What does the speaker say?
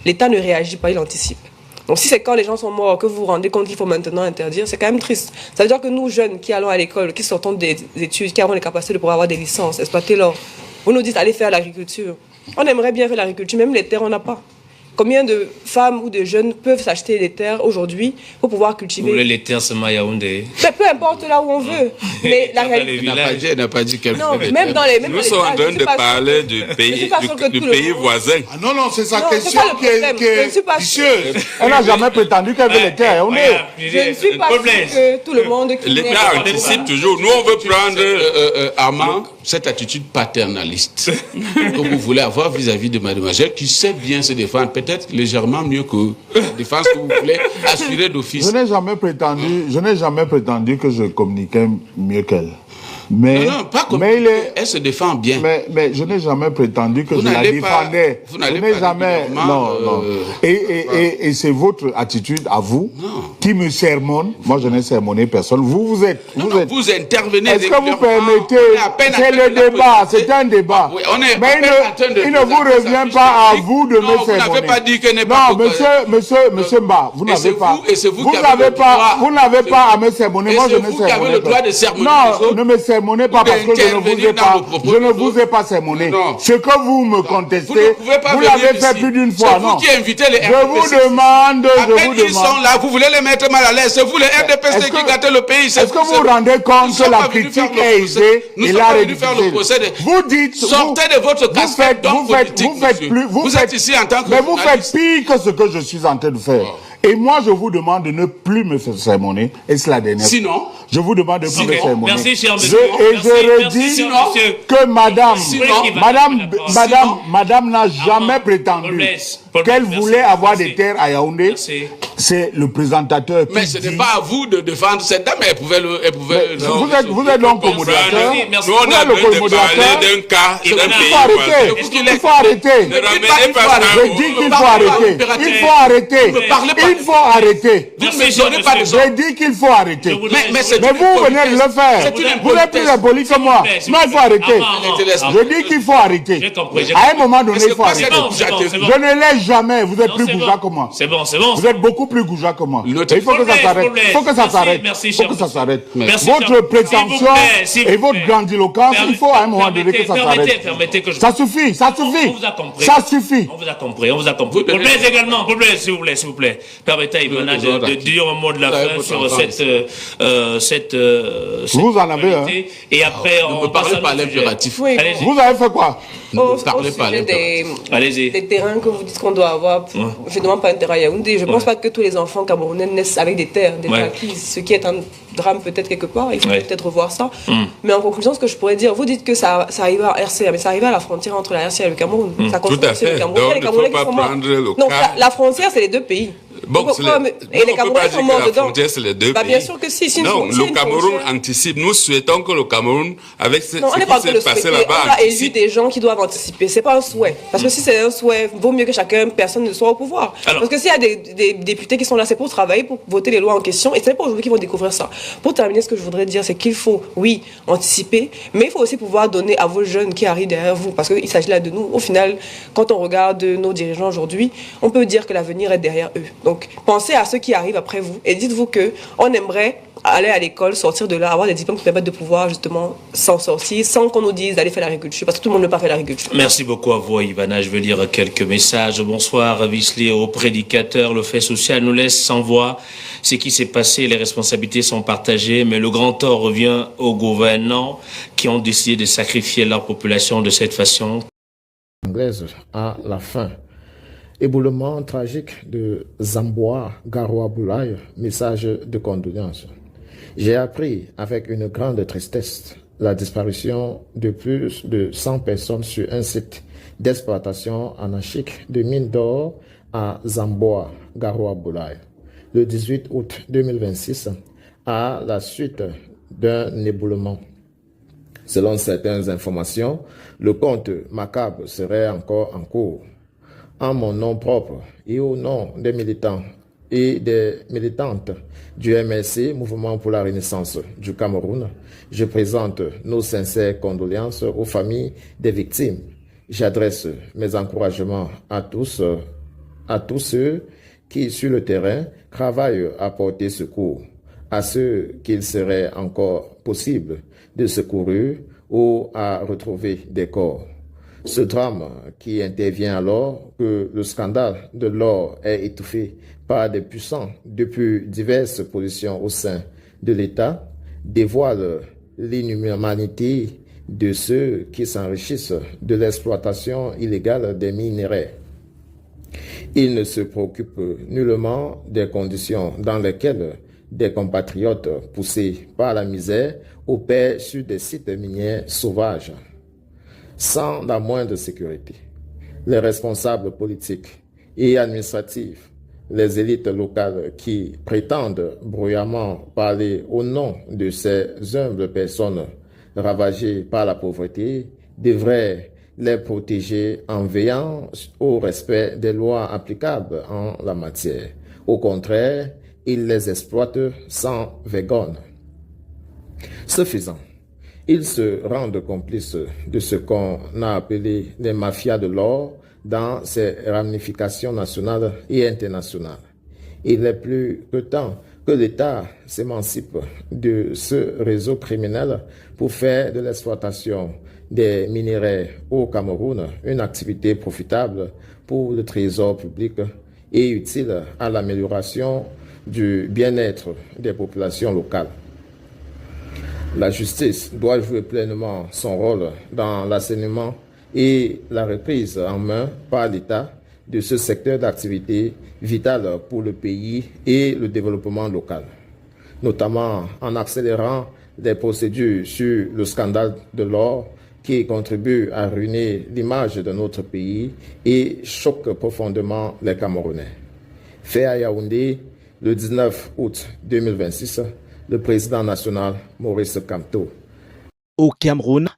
L'État ne réagit pas, il anticipe. Donc si c'est quand les gens sont morts que vous vous rendez compte qu'il faut maintenant interdire, c'est quand même triste. Ça veut dire que nous, jeunes, qui allons à l'école, qui sortons des études, qui avons les capacités de pouvoir avoir des licences, exploiter l'or, vous nous dites allez faire l'agriculture. On aimerait bien faire l'agriculture, même les terres, on n'a pas. Combien de femmes ou de jeunes peuvent s'acheter des terres aujourd'hui pour pouvoir cultiver? Vous voulez les terres seulement à Yaoundé? Mais peu importe là où on veut. Mais la réalité... Elle n'a pas dit qu'elle voulait. Même dans les... Nous sommes en train de parler du pays voisin. Ah non, c'est sa question qui est vicieuse. Elle n'a jamais prétendu qu'elle veut les terres. Je ne suis pas sûre que tout le monde... L'État anticipe toujours. Nous, on veut prendre... Armand, cette attitude paternaliste que vous voulez avoir vis-à-vis de mademoiselle, qui sait bien se défendre, peut-être légèrement mieux que la défense que vous voulez assurer d'office. Je n'ai jamais prétendu que je communiquais mieux qu'elle. Mais, non, pas comme elle se défend bien. Mais je n'ai jamais prétendu que je la défendais. Vous n'allez pas jamais. Non. Et c'est votre attitude à vous qui me sermonne. Moi, je n'ai sermonné personne. Vous êtes. Vous intervenez. Est-ce que vous permettez? C'est le débat. C'est un débat. Mais il ne vous revient pas à vous de me sermonner. Vous n'avez pas dit que n'est pas. Non, monsieur Mba, vous n'avez pas. Vous n'avez pas à me sermonner. Moi, je ne sermonne pas. Vous avez le droit de sermonner. Non, ne me sermonnez pas parce que je ne vous ai pas sermonné. Ce que vous me contestez, vous l'avez fait plus d'une fois, non? C'est vous qui invitez les RDPC. Je vous demande. Ils sont là, vous voulez les mettre mal à l'aise. C'est vous les RDPC qui gâtez le pays. Est-ce que vous vous rendez compte que la critique est aisée et la réduction? Vous dites, sortez de votre casquette d'homme politique. Vous êtes ici en tant que... Mais vous faites pire que ce que je suis en train de faire. Et moi, je vous demande de ne plus me sermonner. Et c'est la dernière. Sinon, je vous demande de ne plus me sermonner. Merci, cher monsieur. Je redis que madame n'a jamais prétendu qu'elle voulait avoir des terres à Yaoundé. C'est le présentateur qui mais ce n'est pas à vous de défendre cette dame. Elle pouvait vous êtes donc co-modérateur. Nous, on a besoin de parler d'un cas, d'un pays. Il faut arrêter. Je dis qu'il faut arrêter. Il faut arrêter. Il faut arrêter. Je dis qu'il faut arrêter. Mais vous venez de le faire. Vous êtes plus poli que moi. Non, il faut arrêter. Je dis qu'il faut arrêter. À un moment donné, il faut arrêter. Je ne l'ai jamais. Vous êtes plus goujat que moi. C'est bon. Vous êtes beaucoup plus goujat que moi. Il faut que ça s'arrête. Il faut que ça s'arrête. Il faut que ça s'arrête. Votre prétention et votre grandiloquence, il faut à un moment donné que ça s'arrête. Ça suffit. Ça suffit. Ça suffit. On vous a compris. Pour plaisir également. Pour plaisir, s'il vous plaît. Permettez à Ivana de dire un mot de la fin sur cette vous en avez un. Et après, on ne parle pas l'impératif. Vous avez fait quoi? Au sujet des terrains que vous dites qu'on doit avoir, je ne demande pas un terrain à Yaoundé. Je ne pense pas que tous les enfants camerounais naissent avec des terres acquises, ce qui est un drame peut-être quelque part. Il faut peut-être revoir ça. Mais en conclusion, ce que je pourrais dire, vous dites que ça arrive à RCA, mais ça arrive à la frontière entre la RCA et le Cameroun. Ça tout à fait. Donc, il ne faut pas prendre le cas. Donc, la frontière, c'est les deux pays. Bon, et les Camerounais sont morts dedans. C'est les deux pays. Bien sûr que si. Non, le Cameroun anticipe. Nous souhaitons que le Cameroun, avec ce qui s'est passé là-bas, on a élu des gens qui doivent anticiper. C'est pas un souhait. Parce que si c'est un souhait, vaut mieux que personne ne soit au pouvoir. Parce que s'il y a des députés qui sont là, c'est pour travailler, pour voter les lois en question. Et c'est pas aujourd'hui qu'ils vont découvrir ça. Pour terminer, ce que je voudrais dire, c'est qu'il faut, oui, anticiper, mais il faut aussi pouvoir donner à vos jeunes qui arrivent derrière vous. Parce qu'il s'agit là de nous. Au final, quand on regarde nos dirigeants aujourd'hui, on peut dire que l'avenir est derrière eux. Donc, pensez à ceux qui arrivent après vous et dites-vous que on aimerait aller à l'école, sortir de là, avoir des diplômes qui permettent de pouvoir justement s'en sortir sans qu'on nous dise d'aller faire l'agriculture, parce que tout le monde ne peut pas faire l'agriculture. Merci beaucoup à vous, Ivana. Je veux lire quelques messages. Bonsoir, Visley, au prédicateur. Le fait social nous laisse sans voix. Ce qui s'est passé, les responsabilités sont partagées, mais le grand tort revient aux gouvernants qui ont décidé de sacrifier leur population de cette façon. Anglaise à la fin. Éboulement tragique de Zamboa Garoua Boulaye, message de condoléances. J'ai appris avec une grande tristesse la disparition de plus de 100 personnes sur un site d'exploitation anarchique de mines d'or à Zamboa Garoua Boulaye le 18 août 2026 à la suite d'un éboulement. Selon certaines informations, le compte macabre serait encore en cours. En mon nom propre et au nom des militants et des militantes du MLC, Mouvement pour la Renaissance du Cameroun, je présente nos sincères condoléances aux familles des victimes J'adresse mes encouragements à tous ceux qui, sur le terrain, travaillent à porter secours, à ceux qu'il serait encore possible de secourir ou à retrouver des corps. Ce drame qui intervient alors que le scandale de l'or est étouffé par des puissants depuis diverses positions au sein de l'État dévoile l'inhumanité de ceux qui s'enrichissent de l'exploitation illégale des minerais. Ils ne se préoccupent nullement des conditions dans lesquelles des compatriotes poussés par la misère opèrent sur des sites miniers sauvages, sans la moindre sécurité. Les responsables politiques et administratifs, les élites locales qui prétendent bruyamment parler au nom de ces humbles personnes ravagées par la pauvreté, devraient les protéger en veillant au respect des lois applicables en la matière. Au contraire, ils les exploitent sans vergogne. Ce faisant, ils se rendent complices de ce qu'on a appelé les mafias de l'or dans ses ramifications nationales et internationales. Il est plus que temps que l'État s'émancipe de ce réseau criminel pour faire de l'exploitation des minerais au Cameroun une activité profitable pour le trésor public et utile à l'amélioration du bien-être des populations locales. La justice doit jouer pleinement son rôle dans l'assainissement et la reprise en main par l'État de ce secteur d'activité vital pour le pays et le développement local, notamment en accélérant les procédures sur le scandale de l'or qui contribue à ruiner l'image de notre pays et choque profondément les Camerounais. Fait à Yaoundé, le 19 août 2026, le président national Maurice Kamto. Au Cameroun,